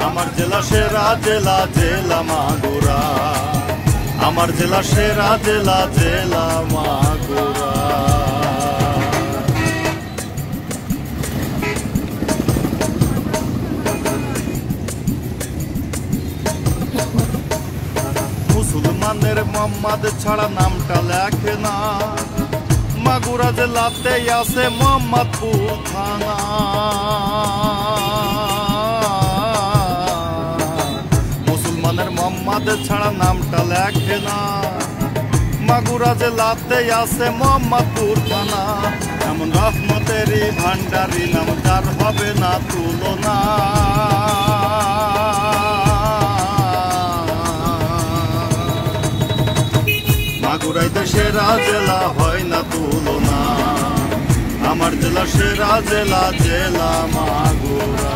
আমার জেলা সেরা জেলা জেলা মাগুরা, আমার জেলা সেরা জেলা জেলা মাগুরা। মুসলমানের মোহাম্মদ ছাড়া নামটা লেখে না, মাগুরা জেলাতে আছে মোহাম্মদপুর থানা। মুসলমানের মোহাম্মদ ছাড়া নামটা লেখে না, মাগুরা জেলাতে আছে মোহাম্মদপুর থানা। এমন রহমতেরই ভান্ডারি নাম যার হবে না তুলনা। মাগুরাইতে সেরা জেলা হয় না তুলনা, আমার জেলা সেরা জেলা জেলা মাগুরা।